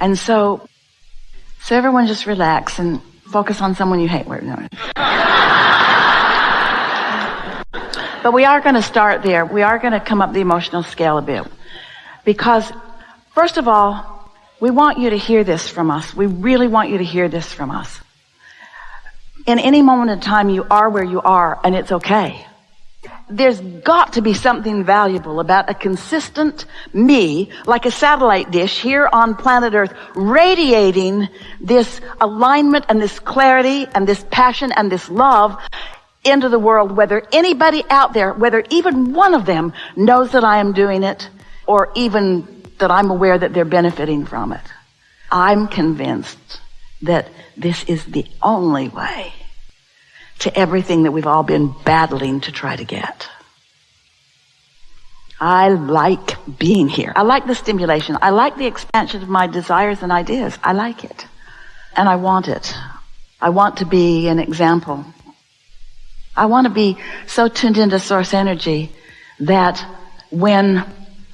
And so everyone just relax and focus on someone you hate. But we are going to start there. We are going to come up the emotional scale a bit. Because, first of all, we want you to hear this from us. We really want you to hear this from us. In any moment in time, you are where you are, and it's okay. There's got to be something valuable about a consistent me, like a satellite dish here on planet Earth, radiating this alignment and this clarity and this passion and this love into the world, whether anybody out there, whether even one of them knows that I am doing it, or even that I'm aware that they're benefiting from it. I'm convinced that this is the only way to everything that we've all been battling to try to get. I like being here. I like the stimulation. I like the expansion of my desires and ideas. I like it. And I want it. I want to be an example. I want to be so tuned into source energy that when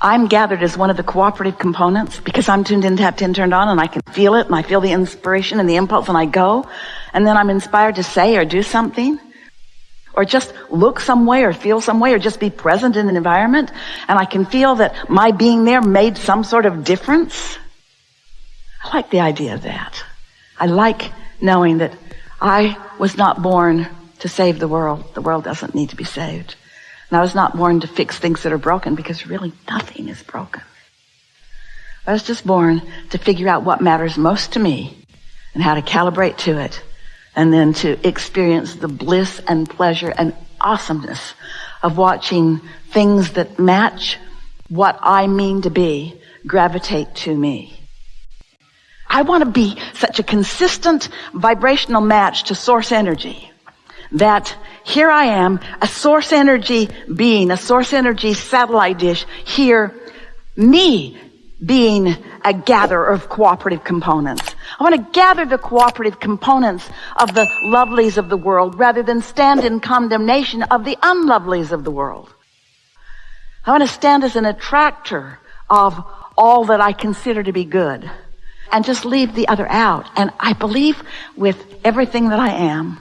I'm gathered as one of the cooperative components, because I'm tuned in, tapped in, turned on, and I can feel it, and I feel the inspiration and the impulse, and I go, and then I'm inspired to say or do something, or just look some way or feel some way or just be present in an environment, and I can feel that my being there made some sort of difference. I like the idea of that. I like knowing that I was not born to save the world. The world doesn't need to be saved. And I was not born to fix things that are broken, because really nothing is broken. I was just born to figure out what matters most to me and how to calibrate to it, and then to experience the bliss and pleasure and awesomeness of watching things that match what I mean to be gravitate to me. I want to be such a consistent vibrational match to source energy that here I am, a source energy being, a source energy satellite dish, here, me being a gatherer of cooperative components. I want to gather the cooperative components of the lovelies of the world rather than stand in condemnation of the unlovelies of the world. I want to stand as an attractor of all that I consider to be good and just leave the other out. And I believe with everything that I am,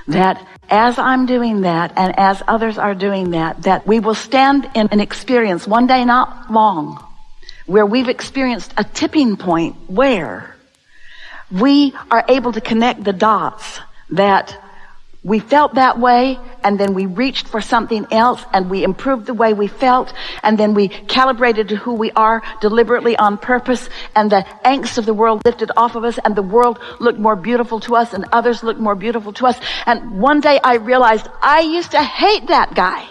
that as I'm doing that and as others are doing that, that we will stand in an experience one day, not long, where we've experienced a tipping point where we are able to connect the dots, that we felt that way, and then we reached for something else, and we improved the way we felt, and then we calibrated to who we are deliberately on purpose, and the angst of the world lifted off of us, and the world looked more beautiful to us, and others looked more beautiful to us. And one day I realized I used to hate that guy.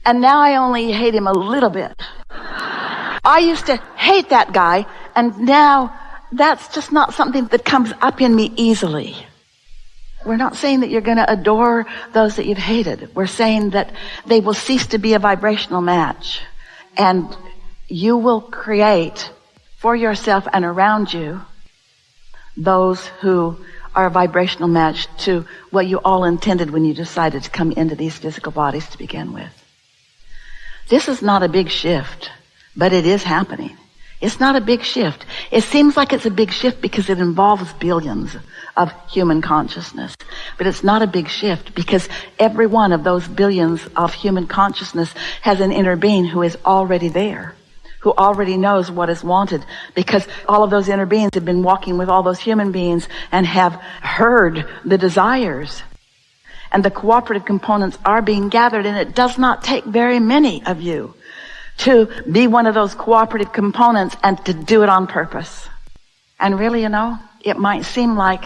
And now I only hate him a little bit. I used to hate that guy, and now that's just not something that comes up in me easily. We're not saying that you're going to adore those that you've hated. We're saying that they will cease to be a vibrational match, and you will create for yourself and around you those who are a vibrational match to what you all intended when you decided to come into these physical bodies to begin with. This is not a big shift, but it is happening. It's not a big shift. It seems like it's a big shift because it involves billions of human consciousness. But it's not a big shift because every one of those billions of human consciousness has an inner being who is already there, who already knows what is wanted, because all of those inner beings have been walking with all those human beings and have heard the desires. And the cooperative components are being gathered, and it does not take very many of you to be one of those cooperative components and to do it on purpose. And really, it might seem like,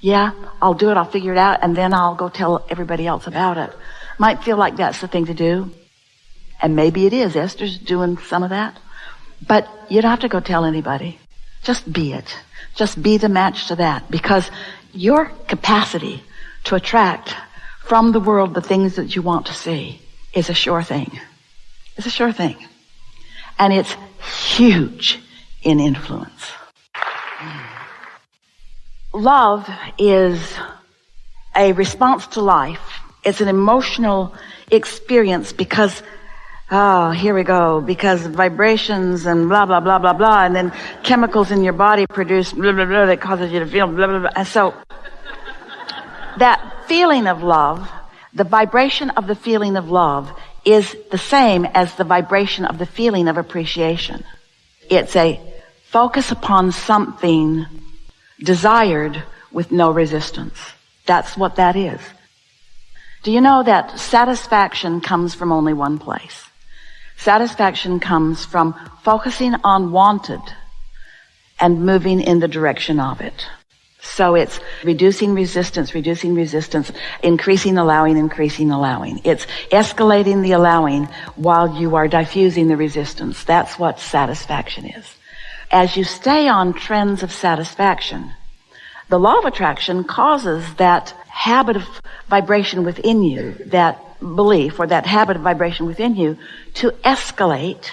yeah, I'll do it, I'll figure it out, and then I'll go tell everybody else about it. Might feel like that's the thing to do. And maybe it is. Esther's doing some of that. But you don't have to go tell anybody. Just be it. Just be the match to that. Because your capacity to attract from the world the things that you want to see is a sure thing. It's a sure thing. And it's huge in influence. Love is a response to life. It's an emotional experience because Oh, here we go, because vibrations and blah, blah, blah, blah, blah, and then chemicals in your body produce blah, blah, blah, that causes you to feel blah, blah, blah. And so that feeling of love, the vibration of the feeling of love is the same as the vibration of the feeling of appreciation. It's a focus upon something desired with no resistance. That's what that is. Do you know that satisfaction comes from only one place? Satisfaction comes from focusing on wanted and moving in the direction of it. So it's reducing resistance, increasing allowing. It's escalating the allowing while you are diffusing the resistance. That's what satisfaction is. As you stay on trends of satisfaction, the law of attraction causes that habit of vibration within you, that belief or that habit of vibration within you, to escalate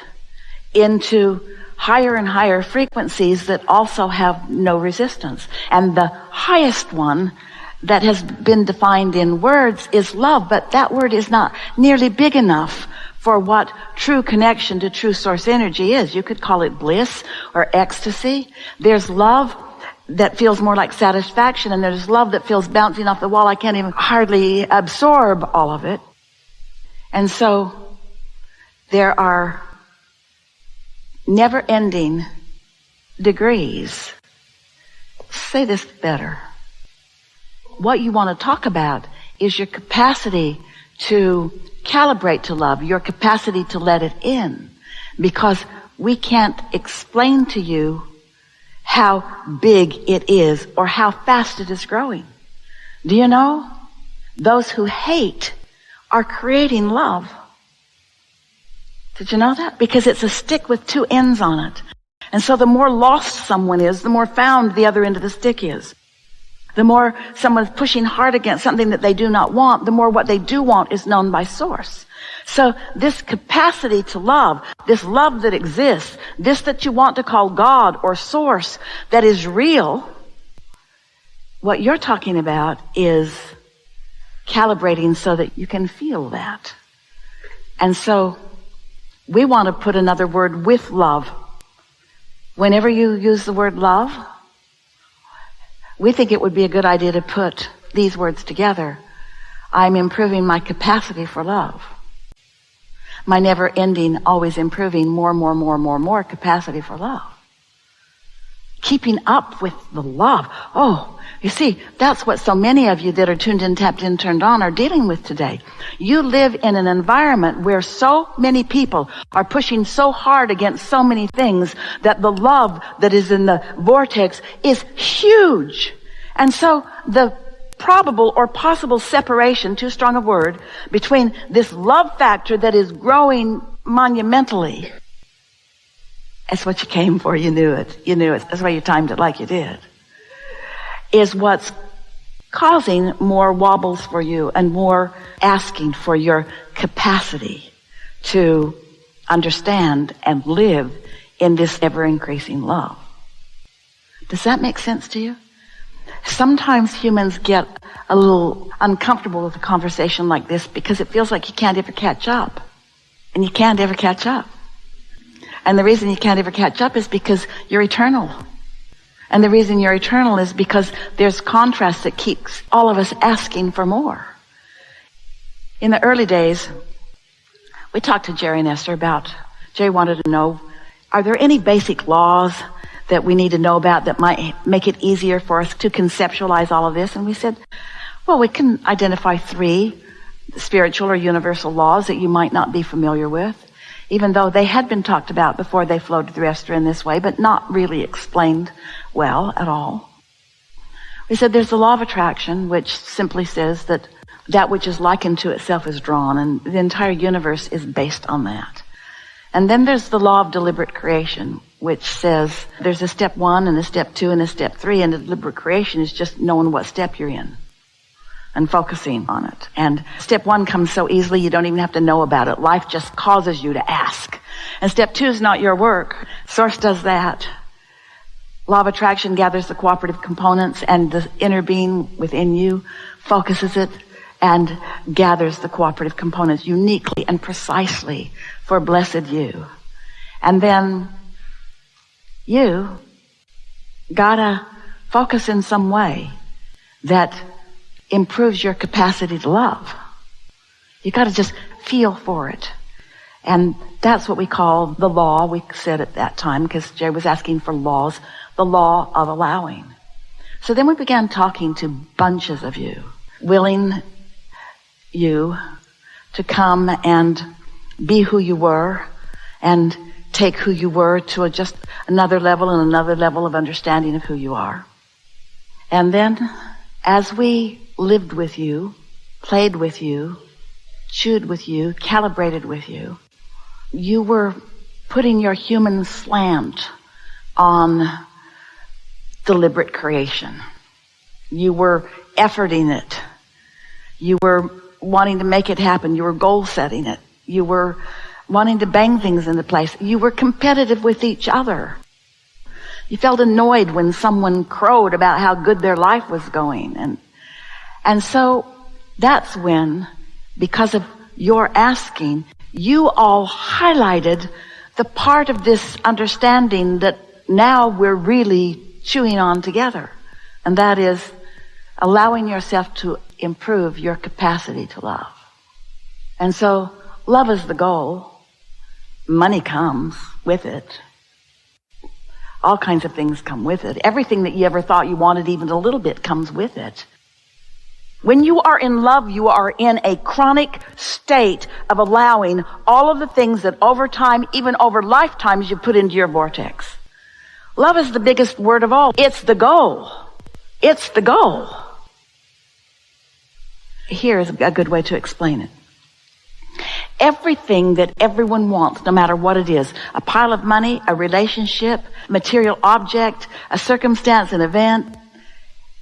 into higher and higher frequencies that also have no resistance. And the highest one that has been defined in words is love, but that word is not nearly big enough for what true connection to true source energy is. You could call it bliss or ecstasy. There's love that feels more like satisfaction, and there's love that feels bouncing off the wall. I can't even hardly absorb all of it. And so there are never-ending degrees. Say this better. What you want to talk about is your capacity to calibrate to love, your capacity to let it in, because we can't explain to you how big it is or how fast it is growing. Do you know? Those who hate are creating love. Did you know that? Because it's a stick with two ends on it. And so the more lost someone is, the more found the other end of the stick is. The more someone's pushing hard against something that they do not want, the more what they do want is known by source. So this capacity to love, this love that exists, this that you want to call God or source that is real, what you're talking about is calibrating so that you can feel that. And so we want to put another word with love. Whenever you use the word love, we think it would be a good idea to put these words together. I'm improving my capacity for love. My never-ending, always improving, more capacity for love. Keeping up with the love. Oh, you see, that's what so many of you that are tuned in, tapped in, turned on are dealing with today. You live in an environment where so many people are pushing so hard against so many things that the love that is in the vortex is huge. And so the probable or possible separation, too strong a word, between this love factor that is growing monumentally. That's what you came for. You knew it. That's why you timed it like you did. Is what's causing more wobbles for you and more asking for your capacity to understand and live in this ever-increasing love. Does that make sense to you? Sometimes humans get a little uncomfortable with a conversation like this because it feels like you can't ever catch up. And you can't ever catch up. And the reason you can't ever catch up is because you're eternal. And the reason you're eternal is because there's contrast that keeps all of us asking for more. In the early days, we talked to Jerry and Esther about, Jerry wanted to know, are there any basic laws that we need to know about that might make it easier for us to conceptualize all of this? And we said, well, we can identify 3 spiritual or universal laws that you might not be familiar with, even though they had been talked about before they flowed through Esther in this way, but not really explained well at all. We said there's the law of attraction, which simply says that that which is likened to itself is drawn, and the entire universe is based on that. And then there's the law of deliberate creation, which says there's a step 1 and a step 2 and a step 3, and deliberate creation is just knowing what step you're in and focusing on it. And step 1 comes so easily you don't even have to know about it. Life just causes you to ask. And step 2 is not your work. Source does that. Law of attraction gathers the cooperative components, and the inner being within you focuses it and gathers the cooperative components uniquely and precisely for blessed you. And then you gotta focus in some way that improves your capacity to love. You gotta just feel for it. And that's what we call the law, we said at that time, because Jay was asking for laws, the law of allowing. So then we began talking to bunches of you, willing you to come and be who you were and take who you were to just another level and another level of understanding of who you are. And then as we lived with you, played with you, chewed with you, calibrated with you, you were putting your human slant on deliberate creation. You were efforting it. You were wanting to make it happen. You were goal setting it. You were wanting to bang things into place. You were competitive with each other. You felt annoyed when someone crowed about how good their life was going. And so that's when, because of your asking, you all highlighted the part of this understanding that now we're really chewing on together. And that is allowing yourself to improve your capacity to love. And so love is the goal. Money comes with it. All kinds of things come with it. Everything that you ever thought you wanted even a little bit comes with it. When you are in love, you are in a chronic state of allowing all of the things that over time, even over lifetimes, you put into your vortex. Love is the biggest word of all. It's the goal. It's the goal. Here is a good way to explain it. Everything that everyone wants, no matter what it is, a pile of money, a relationship, material object, a circumstance, an event,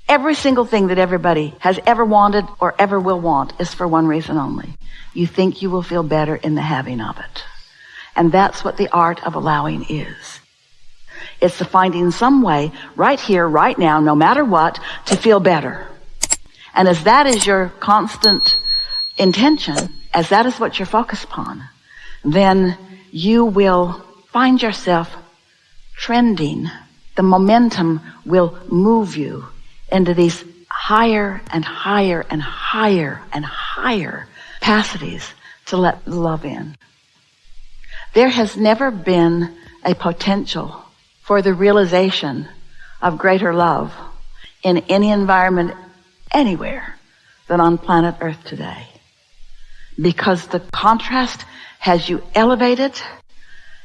every single thing that everybody has ever wanted or ever will want is for one reason only. You think you will feel better in the having of it. And that's what the art of allowing is. It's the finding some way, right here, right now, no matter what, to feel better. And as that is your constant intention, as that is what you're focused upon, then you will find yourself trending. The momentum will move you into these higher and higher and higher and higher capacities to let love in. There has never been a potential for the realization of greater love in any environment anywhere than on planet Earth today. Because the contrast has you elevated,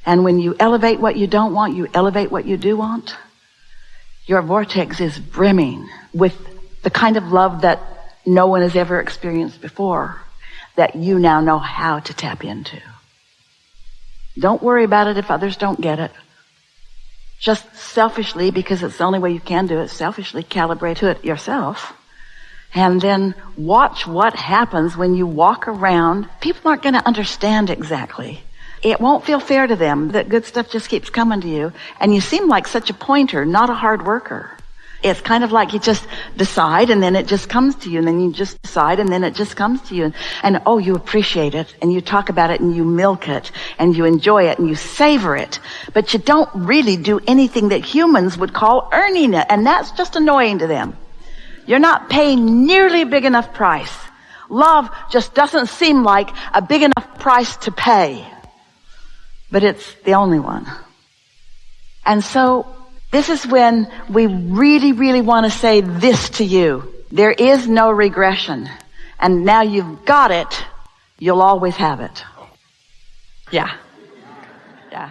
and when you elevate what you don't want, you elevate what you do want. Your vortex is brimming with the kind of love that no one has ever experienced before, that you now know how to tap into. Don't worry about it if others don't get it. Just selfishly, because it's the only way you can do it, selfishly calibrate to it yourself. And then watch what happens when you walk around. People aren't going to understand exactly. It won't feel fair to them that good stuff just keeps coming to you. And you seem like such a pointer, not a hard worker. It's kind of like you just decide and then it just comes to you, and then you just decide and then it just comes to you. And oh, you appreciate it and you talk about it and you milk it and you enjoy it and you savor it. But you don't really do anything that humans would call earning it. And that's just annoying to them. You're not paying nearly a big enough price. Love just doesn't seem like a big enough price to pay. But it's the only one. And so this is when we really, really want to say this to you. There is no regression. And now you've got it, you'll always have it. Yeah. Yeah.